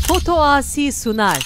Foto Asi sunar.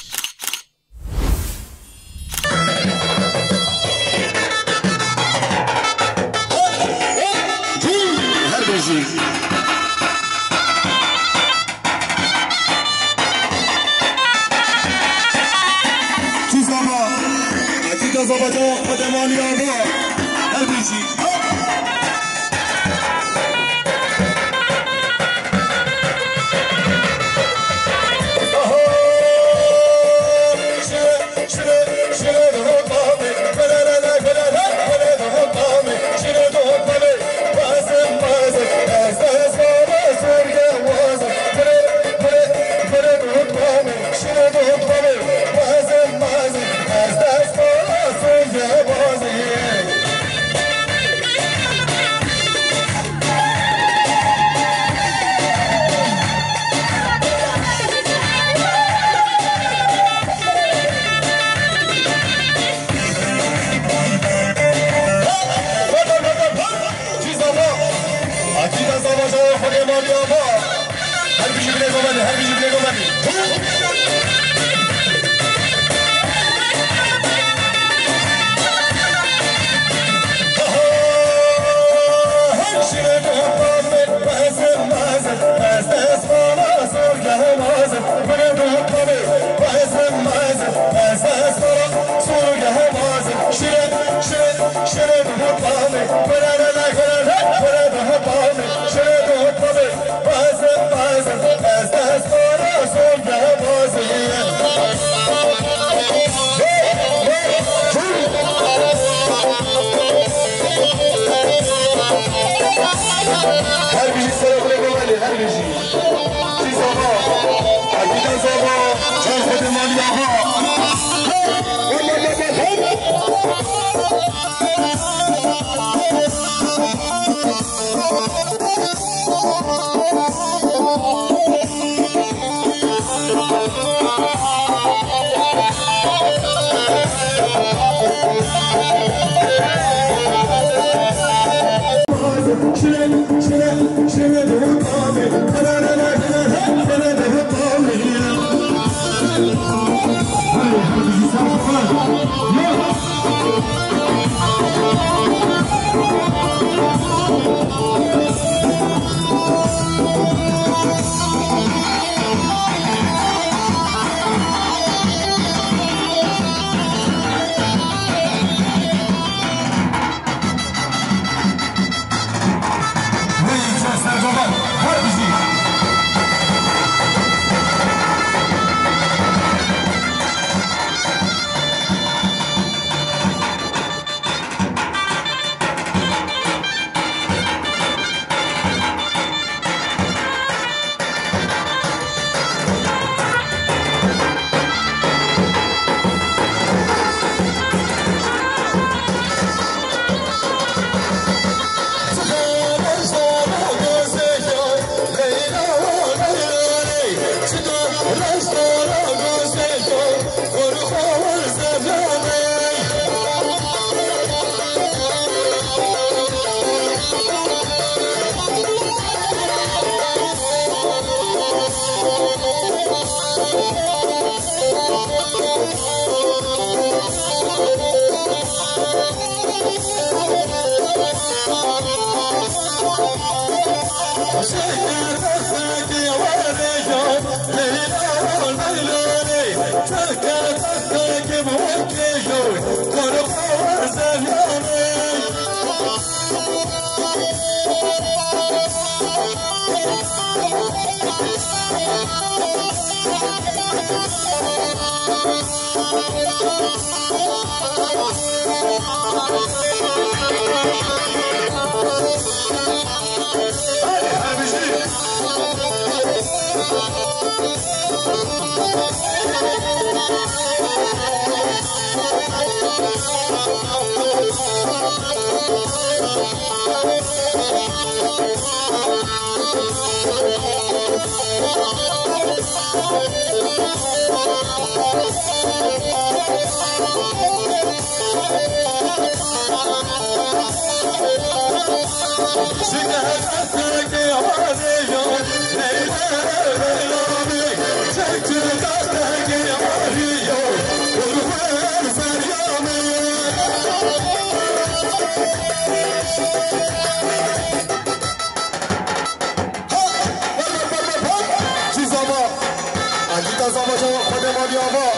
قضا خودمانی آقا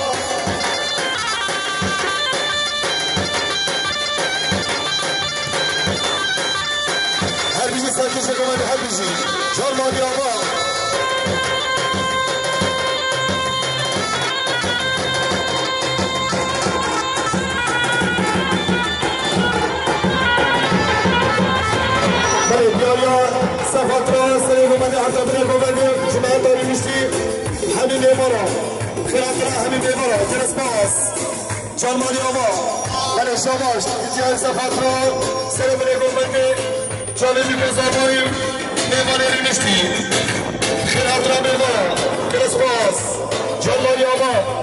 هر بیشی سرکش کمانی هر بیشی جرمانی آقا سفاترا سری گمانده حتی بنا گمانده جماعت داری میشتی همین میمارا خیلی همین میمارا درست باز جرمانی آقا ولی شماش دیگر سفاترا سری بنا گمانده جالبی بزرگویم میماری میشتی خیلی میمارا درست باز جرمانی آقا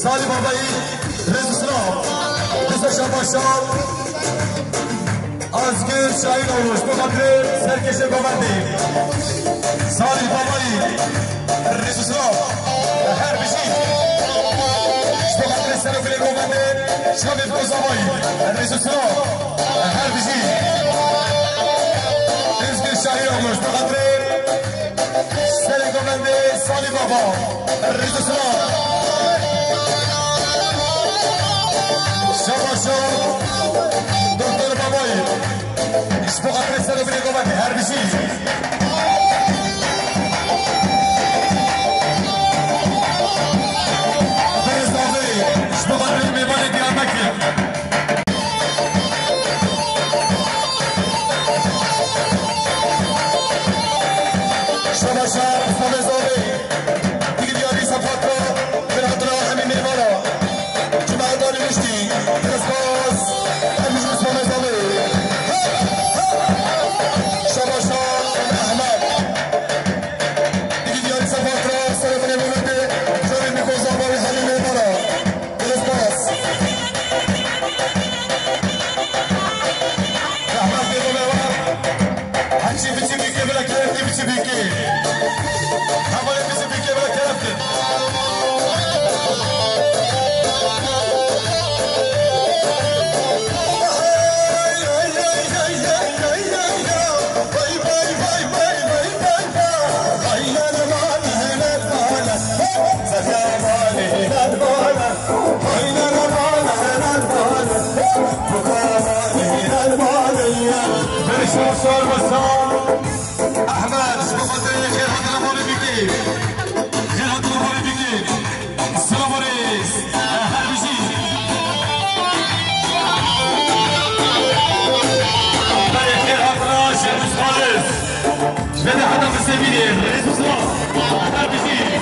سالی بابایی رزوسلام دوستشان باشد ازگیر شاهین آروش بخاطر سرکش گومندی سالی بابایی رزوسلام هر بشید بخاطر سرکش گومندی شبیب گزابایی رزوسلام هر بشید ازگیر شاهین آروش بخاطر سرکش گومندی سالی بابا رزوسلام شباشا دکتر بابایی اشباقات رسالة بني قواني هر بشي فرز داغي اشباقات بني ميماني ديان مكي شباشا فرز داغي دیگه دیاری سفاترا برادرا همین میمانا جمعه داری مشتی رسپاس همیش رسمان ازاله شباشا احمد دیگه دیاری سفاترا سرفنه بولده جایی میکوزا باری همین میمانا رسپاس احمد بیمونه و هرچی بیچی بیکی بلا کرفتی بیچی بیکی همالی بیچی بیکی بلا کرفتی احمد شبابات خير هذا الامر بكي خير هذا الامر بكي السلام عليكم هل بيجي خير هذا شيخ خالص بدا حدا في السبيل رئيس الصلاة هل بيجي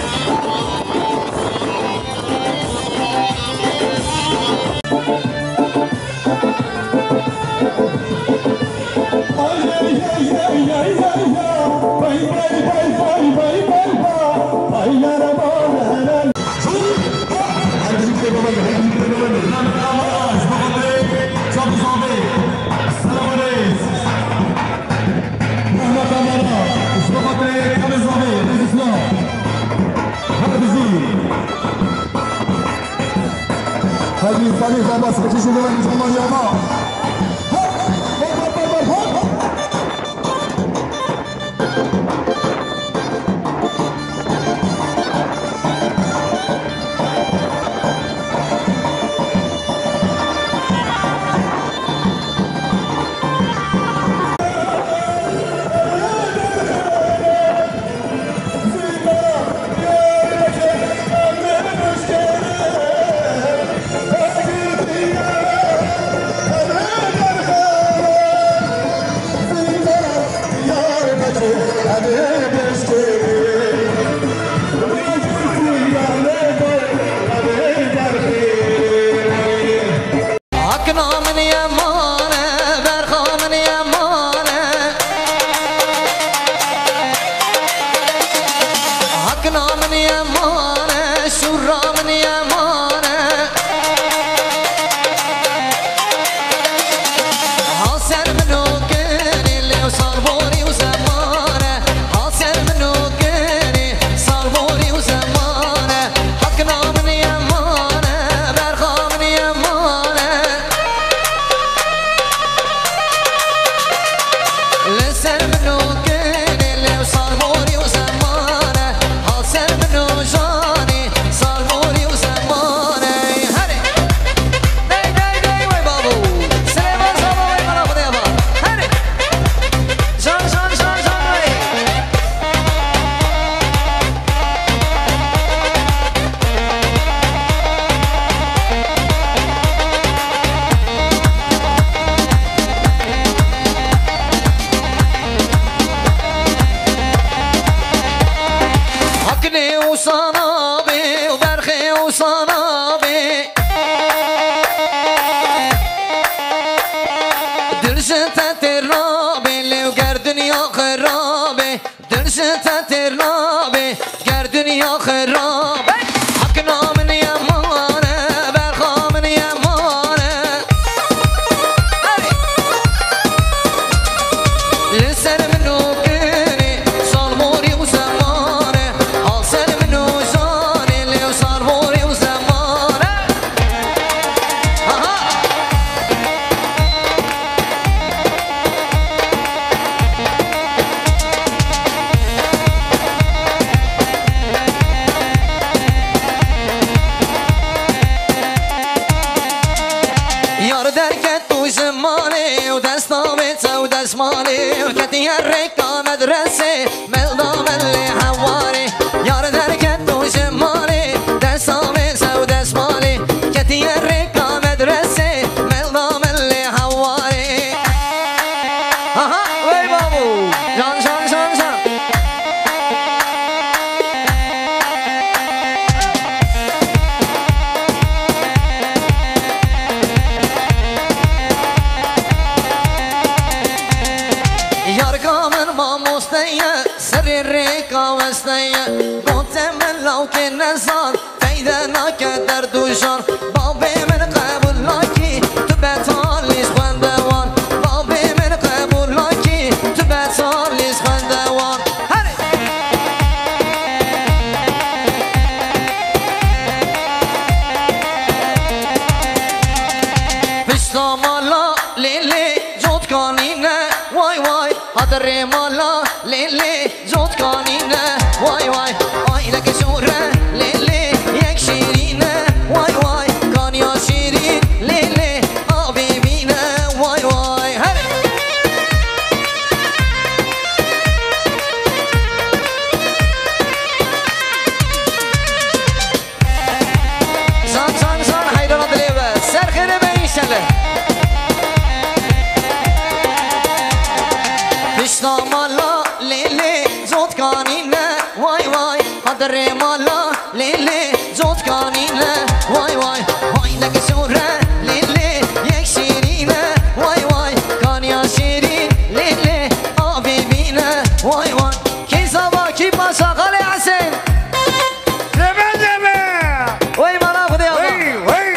وي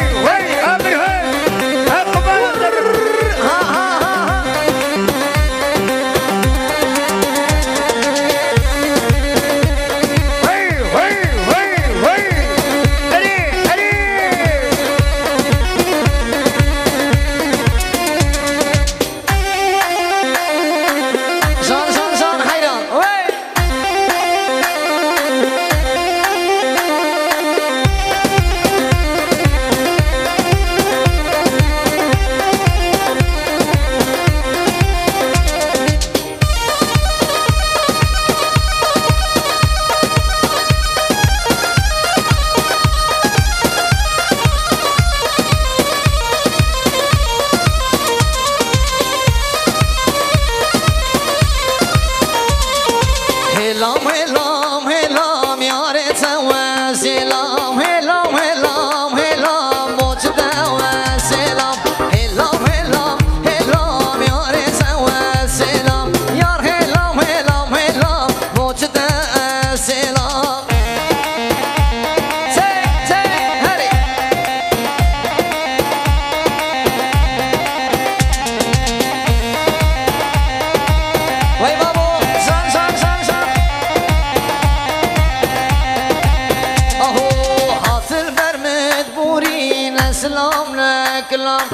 سلام نکلام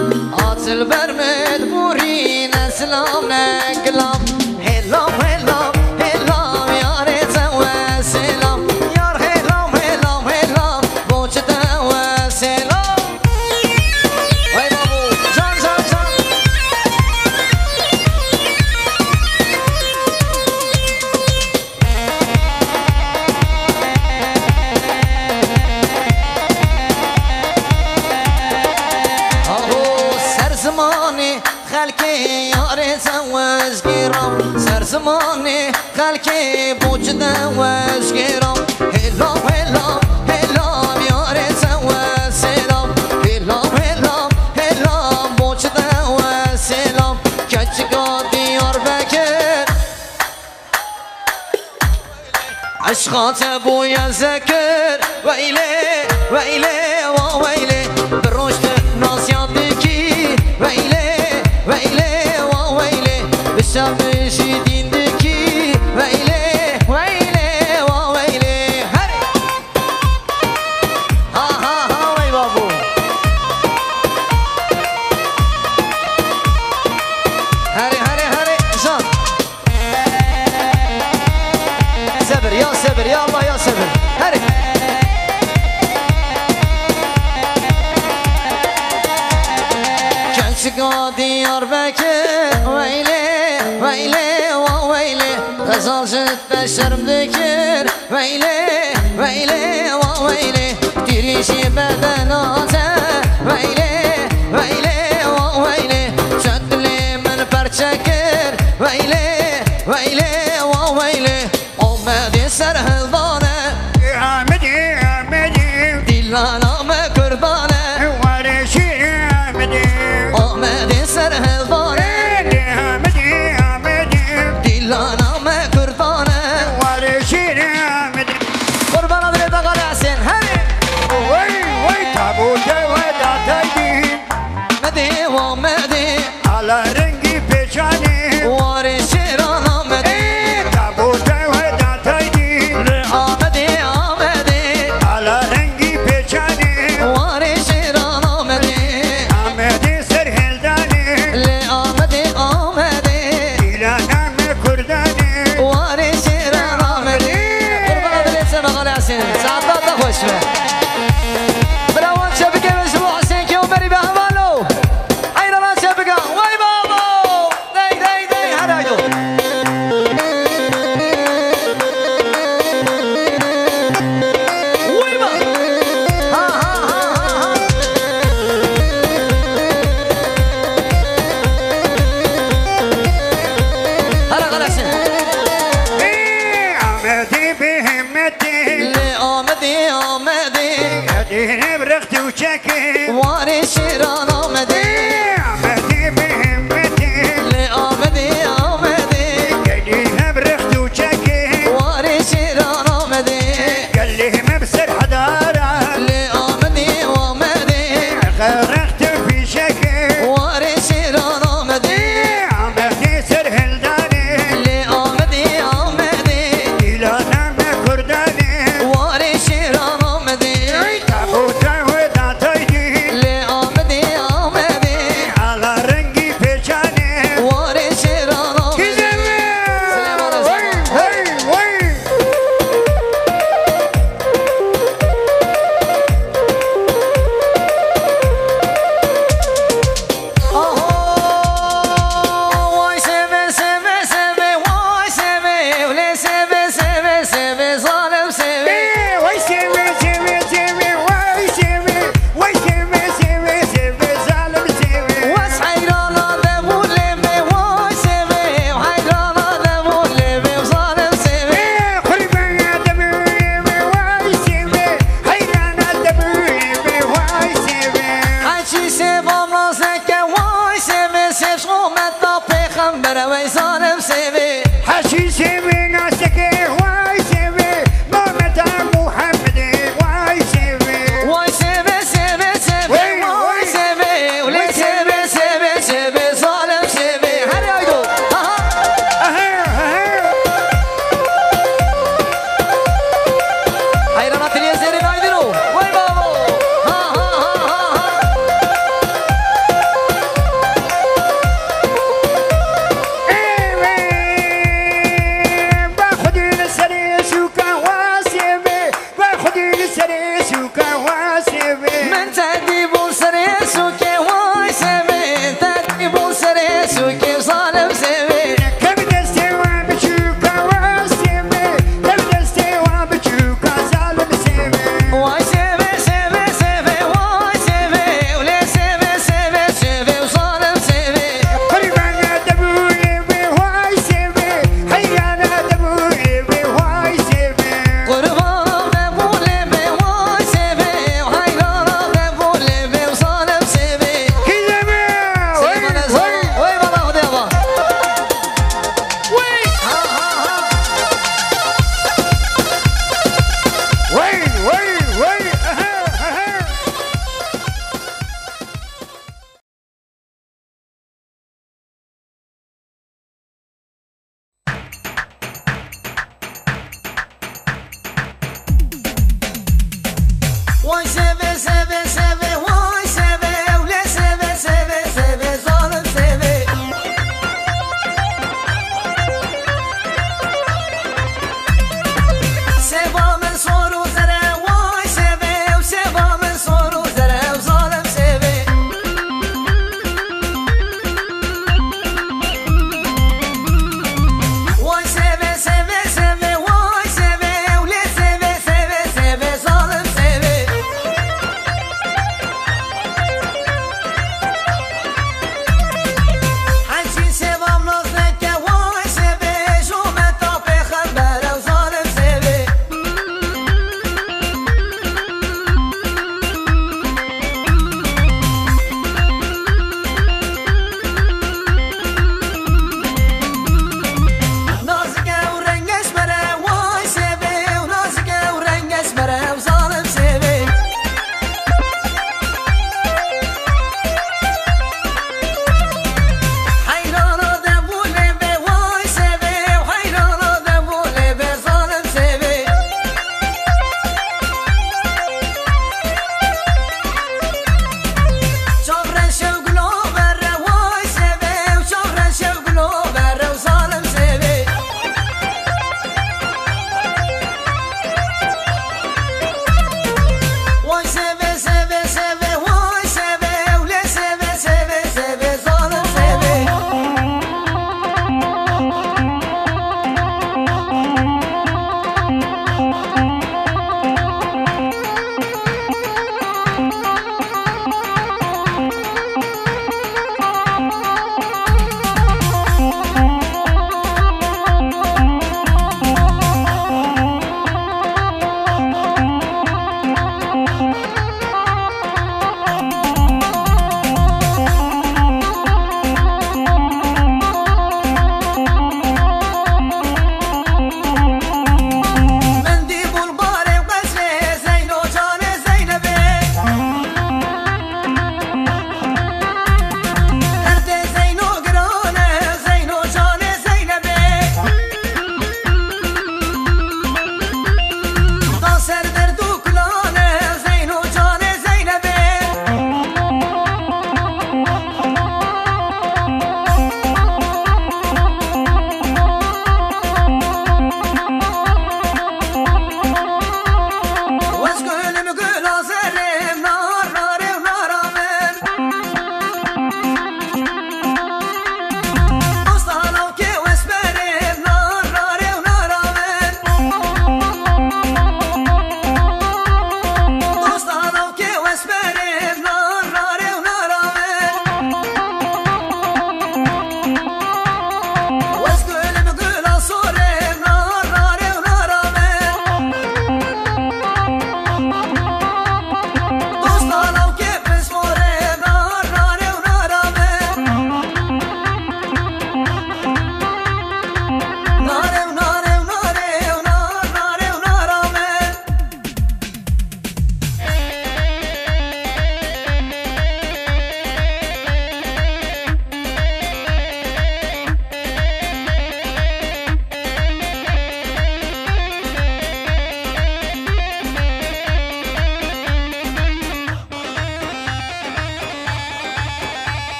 آتل برمد بورین سلام نکلام هلام هلام هلام یار تو سلام یار هلام هلام هلام بوچت و سلام وای بابو جان جان جان زماني خلكي ياري زواج كيرام سر زماني خلكي بوجدا واج كيرام هلام هلام هلام ياري زواج سلام هلام هلام هلام بوجدا واج سلام كتشكا ديار بكر عشقات ابويا زكر ويلي ويلي وويلي بالرشد ناس يعطيكي ويلي ويلي وويلي بالشمس ديندكي ويلي ويلي وويلي هري ها ها ها وي بابو هري هري هري شان صبر يا صبر يا الله يا صبر هري شقا ديار بكر ويلي ويلي وويلي غزال جد بشر بذكر ويلي ويلي وويلي تريشي بدناته ويلي ويلي وويلي شد لي من برشكر ويلي ويلي وويلي أمدي سره الضانة يا مدي يا مدي دلانا ما قربانة أمدي سره الضانة يا مدي يا مدي دلانا ما قربانة ورشير يا مدي قربانة دريد أغالي حسين هري وي وي تابوته وداتايدين مدي ومدي على رنگي بيشاني واري شيرانا مدي تابوته وداتايدين آمدي آمدي على رنگي بيشاني واري شيرانا مدي آمدي سرهلداني آمدي آمدي إلى نام كرداني واري شيرانا مدي قربانة دريد سنة أغالي حسين ساعدات خوش به براوان شبكة مجموع حسين كيومري بهوالو حيرانا شبكة واي بابو داي داي داي هرايدو واي با ها ها ها ها ها هلا غلا حسين آمدي بهمتي اللي آمدي آمدي يديني برختي وشكي واري شيران آمدي آمدي بهمتي اللي آمدي آمدي يديني برختي وشكي واري شيران آمدي قال لي مبسر حضارة اللي آمدي آمدي غرقت في شكي واري شيران آمدي آمدي سرهلداني اللي آمدي آمدي إلى نام كرداني واري شيران آمدي تابوته وداتايدين اللي آمدي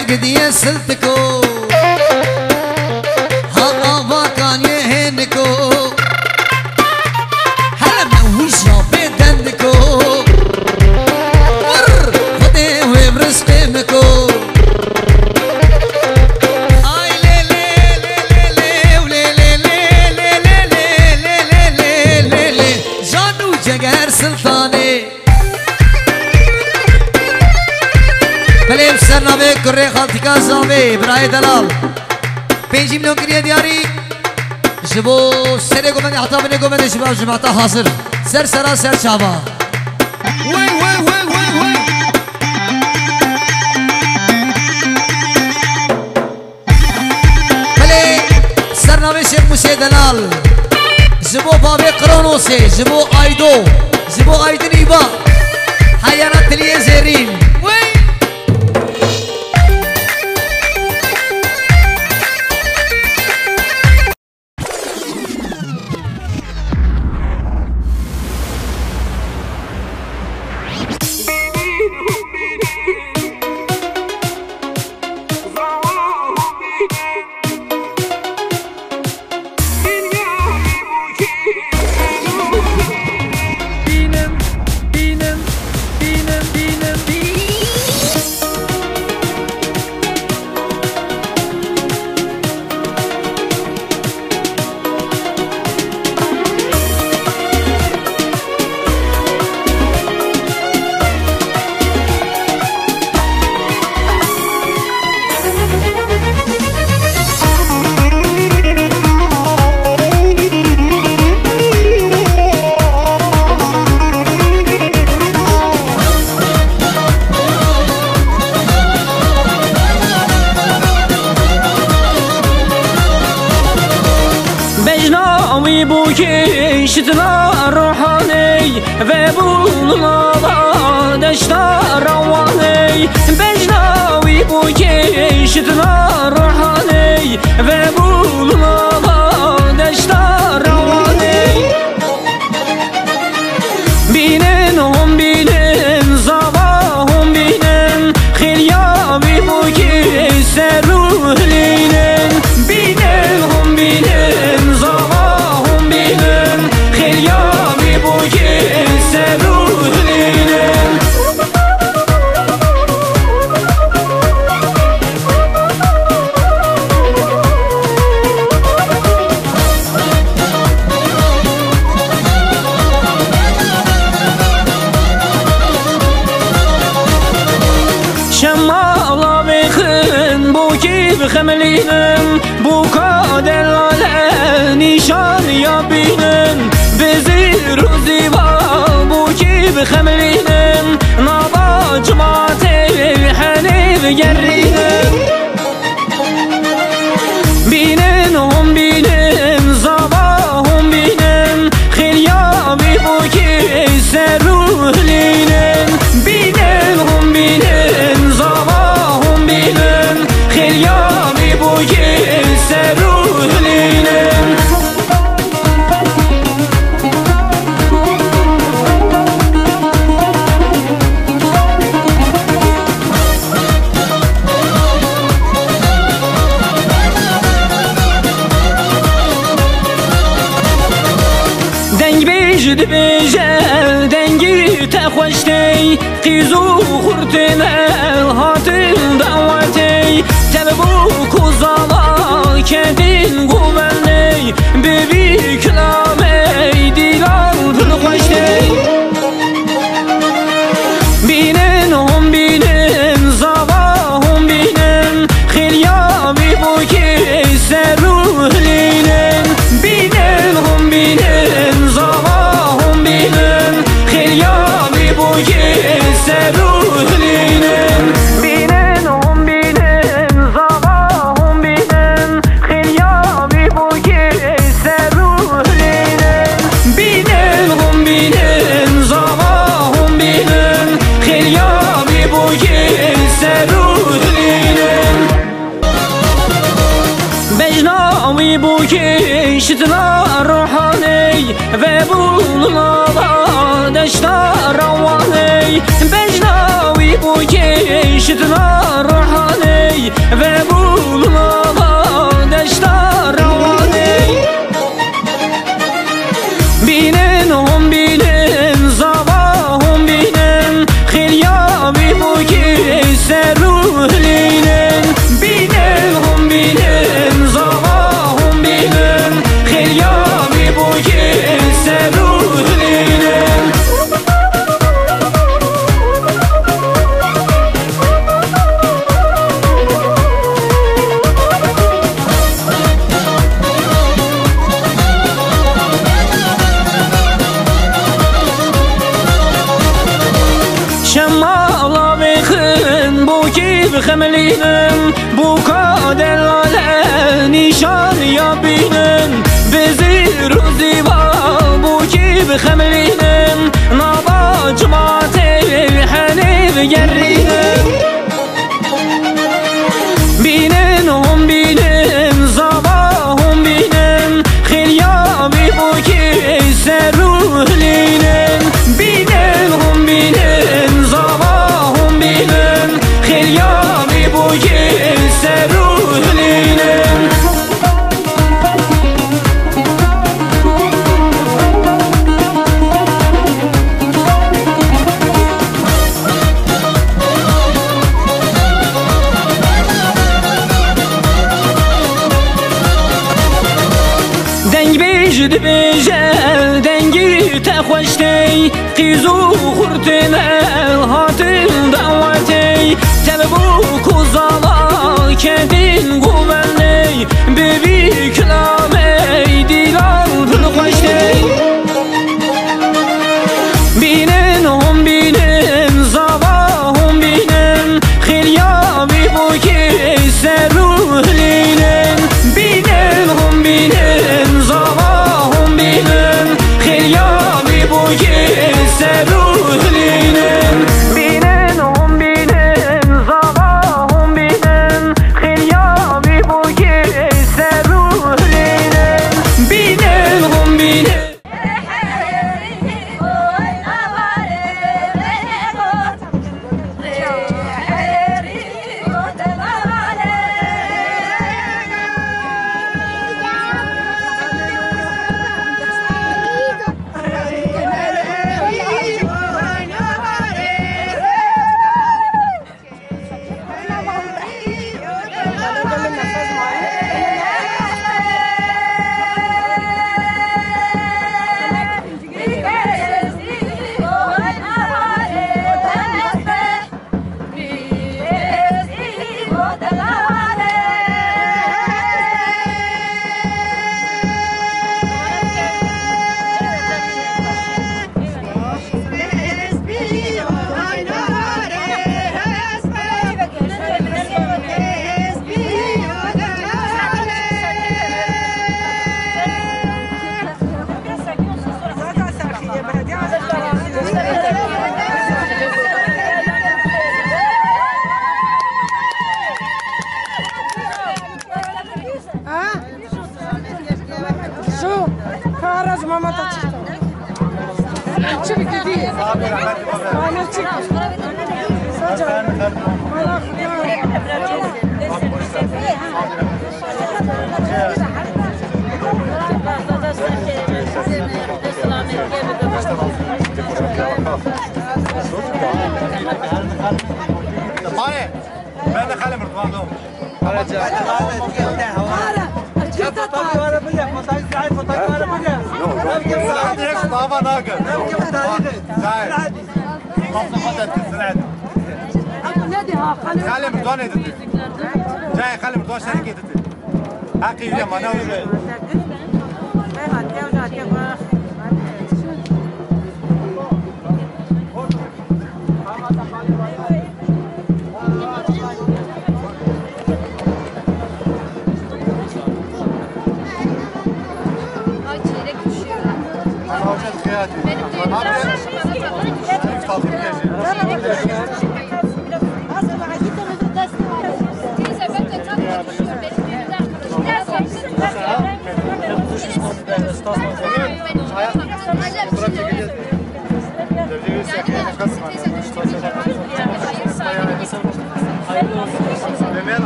قدية سلتكو ها آبا كان يهنكو هلا موجة بدندكو ور خدي وبرس قيمكو آي لي لي لي لي ولي لي لي لي لي لي لي لي لي جانو جگر سلطاني بلیم سرنامه کره خالتی کا زامه برای دلال 5 میلیون کریه دیاری جبو سره گومنی حتا بینه گومنی جبو جماعتا حاضر سر سرا سر چابا وی وی وی وی وی بله سرنامه شیخ موسی دلال جبو بابی قرانوسی جبو آیدو جبو آیدن ایبا حیانات تلیه زیرین وی شتنا روحاني وبولنا دشتا رواني بجناوي بوكي شتنا روحاني وبولنا دشتا رواني بينن هم بينن زواهم بينن خيريابي بوكي سروهلينن بينن هم بينن زواهم بينن خيريابي بوكي سروهلينن شمالا بخن بوكي بخملينن بوكا دلاله نشان يابينن بزير وزيبا بوكي بخملينن نابا جماعتي حنيف جرينن بينن هم بينن زباهم بينن خيريابي بوكي سروهلينن بينن هم بينن زباهم بينن خيريابي بوكي سروهلينن جد بيجل دنجي تخوشتي قيزو خورتن هاتن دعوتي تلبوك وزالا كدين قومني ببي كلامي ديلان بالخوشتي بينن هم بينن زباهم بينن خيريابي بوكي سروهلينن بينن هم بينن زباهم بينن خيريابي بوكي سروهلينن بينن هم بينن زباهم بينن خيريابي بوكي سروهلينن بينن هم بينن زباهم بينن خيريابي بوكي سروهلينن بجناوي بوكي شتنا روحاني وبولنا دشتا رواني بجناوي بوكي شتنا روحاني ve bulunala deşta ravane. Binen hom binen zava hom binen khilya bi bu ki seruhlinen. Binen hom binen zava hom binen khilya bi bu ki seruhlinen. شمالا بخن بو کی بخملینم بو کادلاله نشان یا بینم بزیر و زیبا بو کی بخملینم نابا جماعت حنی بگرینم بینن هم بینن زابا هم بینن خیابی بو کی سروهلینن بینن هم بینن زابا هم بینن خیابی بو کی سروهلینن. دنگ بیجد بیجل دنگی تخوشتی قیزو خورتن هاتن دعوتی تبو کزالا کدین گوبنی ببی کلامی دیلان پلخوشتی. بینن هم بینن زابا هم بینن خیلیابی بو کی سروهلینن. بینن هم بینن زابا هم بینن خیلیابی بو کی سروهلینن. بینن هم بینن زابا هم بینن خیلیابی بو کی سروهلینن. بینن هم بینن Mama tá tirando. Deixa eu ver que dia. Vai, não te Só já. Vai lá, Ben de kalem rıdvanım. طابا ناقر خلي مردوان يدتي جاي خلي مردوان شركة يدتي حقي اليوم انا ويا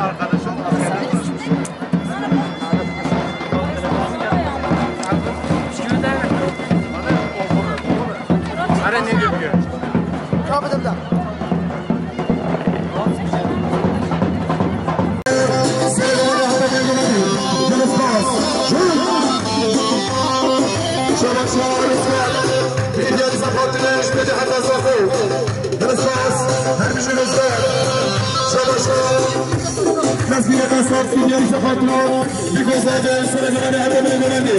Arkadaş وزیر قصاب سیدیاری سفاتنا بگذاده سرگرانی هر من گرانی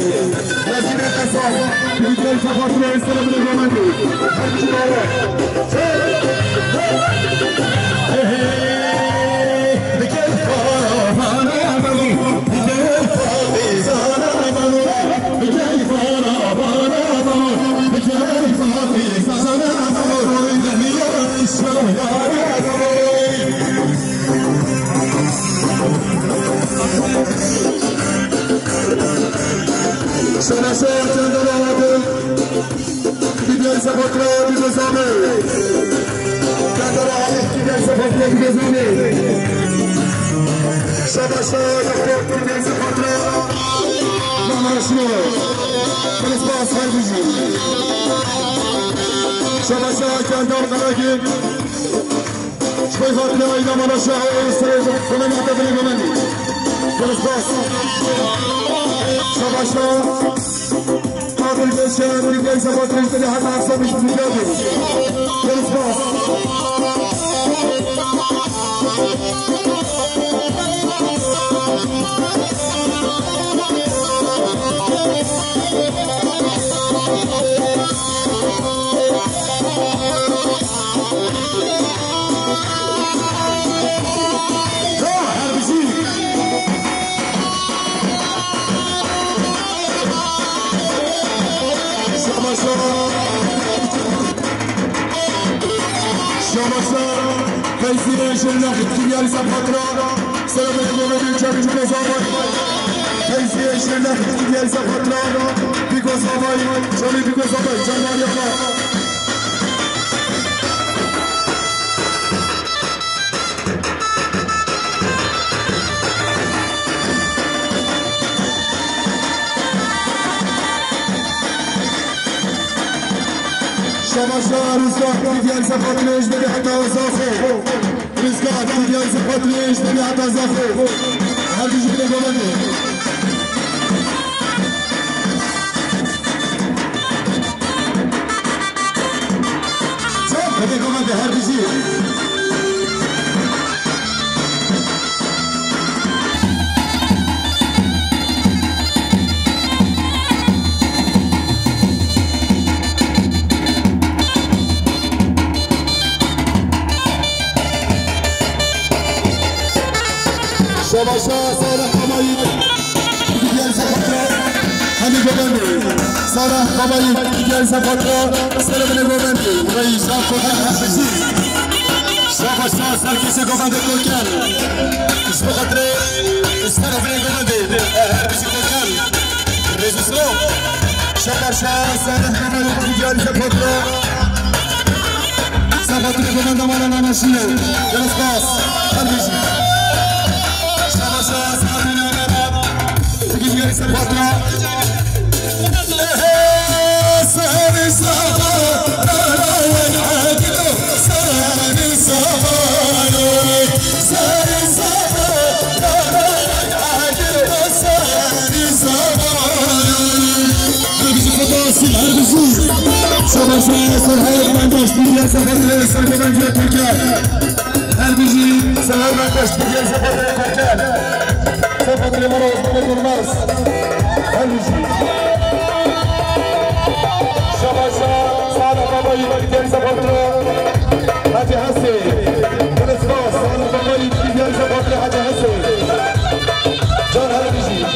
وزیر قصاب سیدیاری سفاتنا سرگرانی گرانی همچی بارا بکل فانا بانو بکل فانا بانو بکل فانا بانو بکل فانا بانو دنیا شهر Sana sortun doladım Gidiyorsa fotoğrafı bir gözümü Kadara gidiyorsa fotoğrafı bir gözümü Şabaşa yaptım gidiyorsa fotoğrafı Mama şunu Polis bas harbici Şabaşa kendi orkana gir Şkoy fotoğrafı ile bana şahı Sırayı sana muhtemelen gömendi Polis bas Şabaşa Kabil Beşer, Bilgeyi Zabatırı'nda hata aksamış bir mücadele. Polis bas. Feyzi'nin şerine Gidyali Zapatra Selamünaleyküm Mehmet'in çabuk kozamay Feyzi'nin şerine Gidyali Zapatra Bir kozamay Çabuk bir kozamay Canlar yapar Şamaşlar rızkı Gidyali Zapatra Ejbedi hatta uzakı Rızkı Gidyali Zapatra Ejbedi hatta uzakı Her bir şekilde gömedi Çok hadi gömedi her bir şey Şabaşa Sarah Babayı Gidyali Zapatra Hani gömendi Sarah Babayı Gidyali Zapatra Selamını gömendi Reis Akko'dan Haşisi Şabaşa Sarkisi gömendi Korkan İsmi Kadri Selamını gömendi Herbisi Korkan Rezisro Şabaşa Sarah Babayı Gidyali Zapatra Zapatra gömendi Malana Naşiye Yunus Bas Herbisi Gidyali Zapatra Sahani Sabana Wen'adilu Sahani Sabana Sahani Sabana Wen'adilu Sahani Sabana Bizi Fadasil Harbici Şabaşa Sarhaya Mendeş Gidyali Zapatra Sarhaya Türkiye Harbici Sarhaya Mendeş Gidyali Zapatra Türkiye Zapatra Moroz Mehmet Durmaz Harbici Şabaşa Sarah Babayı Gidyali Zapatra Hacı Hassi Polis bas Sarah Babayı Gidyali Zapatra Hacı Hassi Can Harbici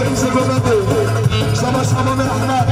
كريم زكوبندي شباش حمام الرحمن